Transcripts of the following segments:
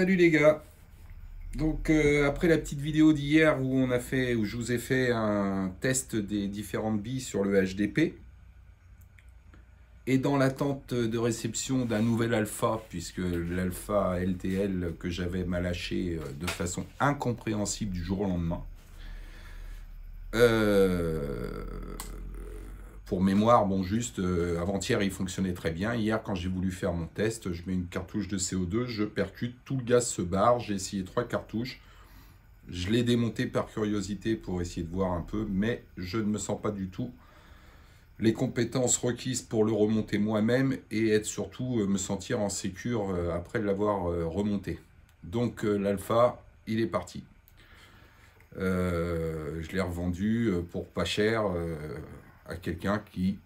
Salut les gars. Donc après la petite vidéo d'hier où je vous ai fait un test des différentes billes sur le HDP et dans l'attente de réception d'un nouvel alpha, puisque l'alpha LTL que j'avais m'a lâché de façon incompréhensible du jour au lendemain. Euh, pour mémoire, bon juste avant-hier il fonctionnait très bien. Hier quand j'ai voulu faire mon test, je mets une cartouche de CO2, je percute, tout le gaz se barre, j'ai essayé 3 cartouches. Je l'ai démonté par curiosité pour essayer de voir un peu, mais je ne me sens pas du tout les compétences requises pour le remonter moi-même et être surtout me sentir en sécure après l'avoir remonté. Donc l'alpha, il est parti. Je l'ai revendu pour pas cher à quelqu'un qui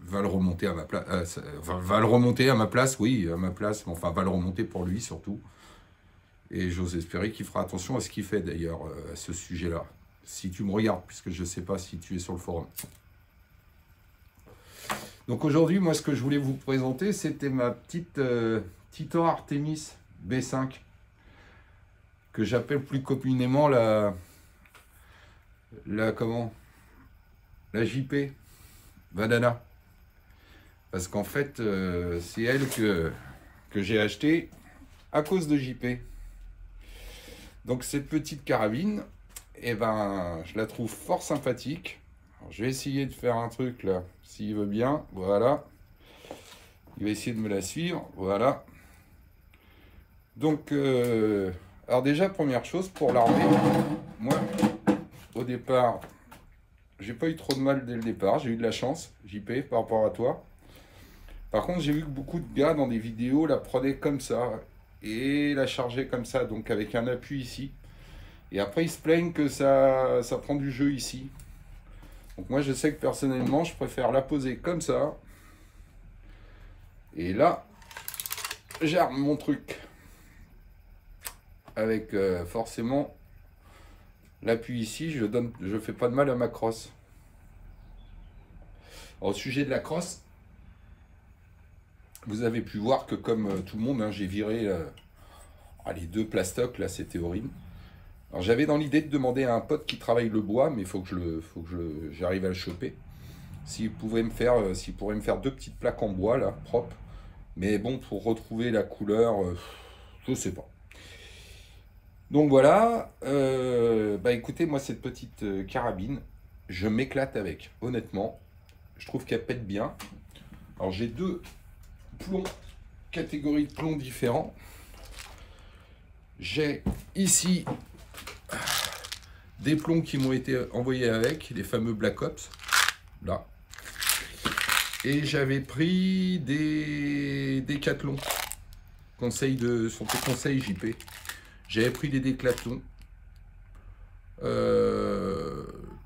va le remonter à ma place. Va le remonter à ma place, oui, à ma place, mais enfin va le remonter pour lui surtout. Et j'ose espérer qu'il fera attention à ce qu'il fait d'ailleurs à ce sujet-là. Si tu me regardes, puisque je ne sais pas si tu es sur le forum. Donc aujourd'hui, moi ce que je voulais vous présenter, c'était ma petite Titor Artemis B5, que j'appelle plus communément la JP Bandana. Parce qu'en fait, c'est elle que j'ai achetée à cause de JP. Donc cette petite carabine, eh ben, je la trouve fort sympathique. Alors, je vais essayer de faire un truc là, s'il veut bien. Voilà. Il va essayer de me la suivre. Voilà. Donc, alors déjà, première chose, pour l'armée, moi, au départ, j'ai pas eu trop de mal dès le départ. J'ai eu de la chance, JP, par rapport à toi. Par contre, j'ai vu que beaucoup de gars dans des vidéos la prenaient comme ça et la chargeaient comme ça, donc avec un appui ici. Et après, ils se plaignent que ça prend du jeu ici. Donc moi, je sais que personnellement, je préfère la poser comme ça. Et là, j'arme mon truc. Avec forcément l'appui ici, je fais pas de mal à ma crosse. Alors, au sujet de la crosse, vous avez pu voir que comme tout le monde, hein, j'ai viré les deux plastocs, là c'était horrible. Alors j'avais dans l'idée de demander à un pote qui travaille le bois, mais il faut que j'arrive à le choper. S'il pourrait me faire deux petites plaques en bois là, propres. Mais bon, pour retrouver la couleur, je sais pas. Donc voilà, bah écoutez, moi cette petite carabine, je m'éclate avec, honnêtement. Je trouve qu'elle pète bien. Alors j'ai deux plombs, catégories de plombs différents. J'ai ici des plombs qui m'ont été envoyés avec, les fameux Black Ops, là. Et j'avais pris des Décathlon, sur tes conseils JP. J'avais pris des Décathlon,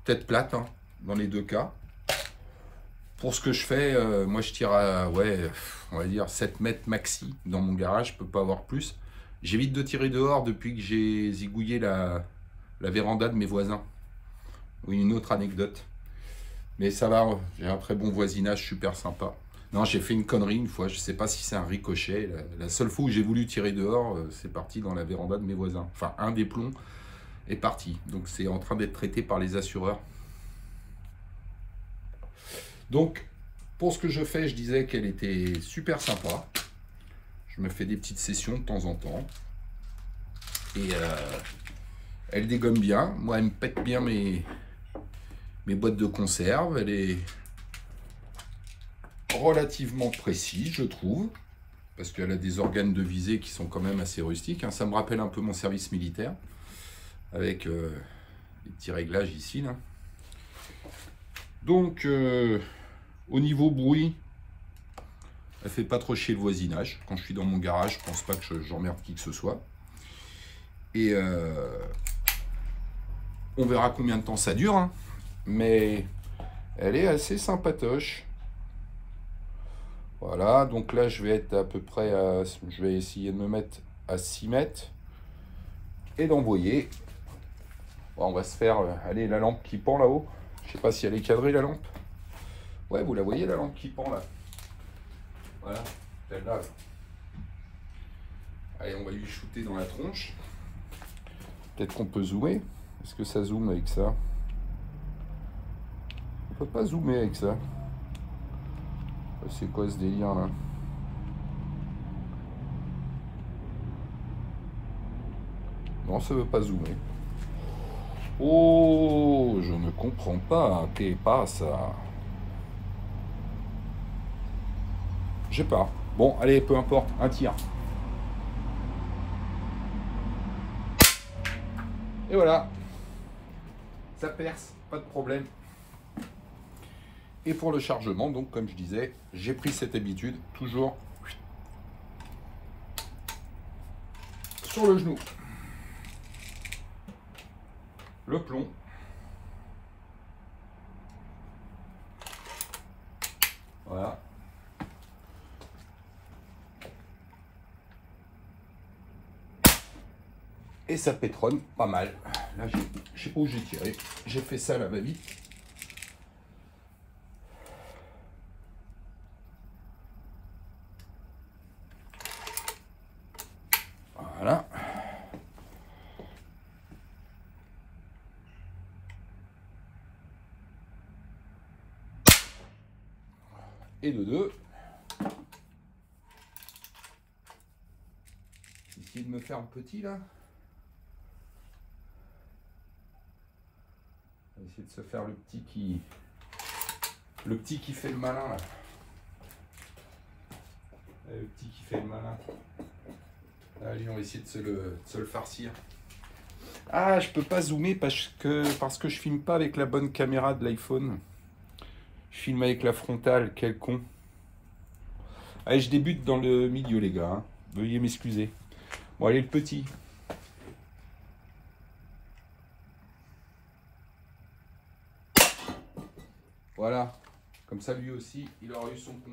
tête plate, hein, dans les deux cas. Pour ce que je fais, moi je tire à, ouais, on va dire 7 mètres maxi dans mon garage, je peux pas avoir plus. J'évite de tirer dehors depuis que j'ai zigouillé la véranda de mes voisins. Oui, une autre anecdote. Mais ça va, j'ai un très bon voisinage, super sympa. Non, j'ai fait une connerie une fois, je sais pas si c'est un ricochet. La seule fois où j'ai voulu tirer dehors, c'est parti dans la véranda de mes voisins. Enfin, un des plombs est parti. Donc c'est en train d'être traité par les assureurs. Donc, pour ce que je fais, je disais qu'elle était super sympa. Je me fais des petites sessions de temps en temps. Et elle dégomme bien. Moi, elle me pète bien mes boîtes de conserve. Elle est relativement précise, je trouve. Parce qu'elle a des organes de visée qui sont quand même assez rustiques. Hein. Ça me rappelle un peu mon service militaire. Avec les petits réglages ici, là. Donc, au niveau bruit, elle fait pas trop chier le voisinage. Quand je suis dans mon garage, je pense pas que j'emmerde qui que ce soit. Et on verra combien de temps ça dure. Hein. Mais elle est assez sympatoche. Voilà, donc là je vais être à peu près à... Je vais essayer de me mettre à 6 mètres. Et d'envoyer. Bon, on va se faire... allez, la lampe qui pend là-haut. Je sais pas si elle est cadrée la lampe. Ouais, vous la voyez la lampe qui pend là. Voilà, celle-là. Allez, on va lui shooter dans la tronche. Peut-être qu'on peut zoomer. Est-ce que ça zoome avec ça? On peut pas zoomer avec ça. C'est quoi ce délire là? Non, ça veut pas zoomer. Oh, je ne comprends pas. Qu'est-ce pas ça? Je sais pas. Bon, allez, peu importe. Un tir. Et voilà. Ça perce, pas de problème. Et pour le chargement, donc comme je disais, j'ai pris cette habitude, toujours sur le genou. Le plomb. Voilà. Et ça pétronne pas mal. Là, je sais pas où j'ai tiré. J'ai fait ça à la va-vite. Voilà. Et de deux. Essayer de me faire un petit là. On va essayer de se faire le petit qui fait le malin là. Le petit qui fait le malin. Allez, on va essayer de se le farcir. Ah, je peux pas zoomer parce que je filme pas avec la bonne caméra de l'iPhone. Je filme avec la frontale, quel con. Allez, je débute dans le milieu les gars, hein. Veuillez m'excuser. Bon, allez le petit. Voilà, comme ça lui aussi, il aura eu son compte.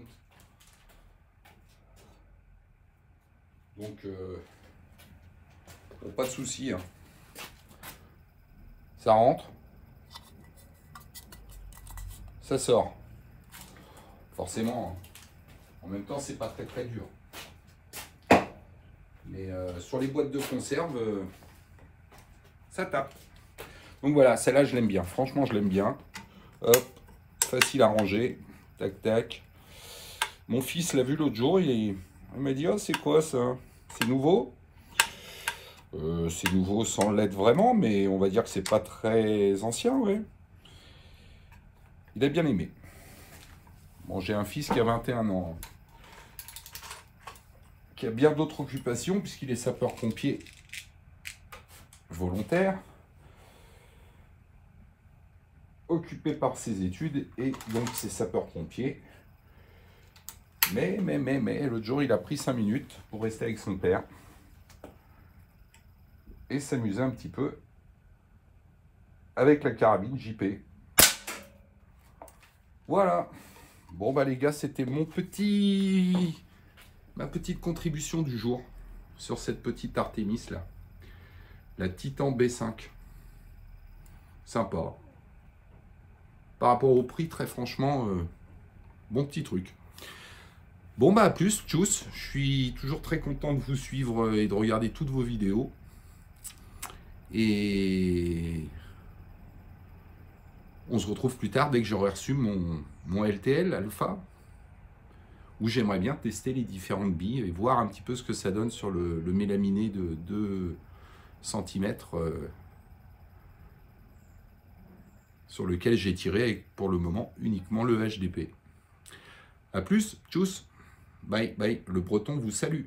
Donc, bon, pas de souci, hein. Ça rentre. Ça sort. Forcément, hein. En même temps, c'est pas très très dur. Mais sur les boîtes de conserve, ça tape. Donc voilà, celle-là, je l'aime bien. Franchement, je l'aime bien. Hop, facile à ranger. Tac, tac. Mon fils l'a vu l'autre jour, il m'a dit, oh, c'est quoi ça? C'est nouveau? C'est nouveau sans l'être vraiment, mais on va dire que c'est pas très ancien, ouais. Il a bien aimé. Bon, j'ai un fils qui a 21 ans, qui a bien d'autres occupations, puisqu'il est sapeur-pompier volontaire, occupé par ses études, et donc c'est sapeur-pompier. Mais, l'autre jour, il a pris 5 minutes pour rester avec son père et s'amuser un petit peu avec la carabine JP. Voilà. Bon, bah les gars, c'était ma petite contribution du jour sur cette petite Artemis là. La Titan B5. Sympa. Par rapport au prix, très franchement, bon petit truc. Bon bah à plus, tchuss. Je suis toujours très content de vous suivre et de regarder toutes vos vidéos. Et on se retrouve plus tard dès que j'aurai reçu mon LTL Alpha, où j'aimerais bien tester les différentes billes et voir un petit peu ce que ça donne sur le mélaminé de 2 cm sur lequel j'ai tiré avec pour le moment uniquement le HDP. A plus, tchuss, bye bye, le breton vous salue.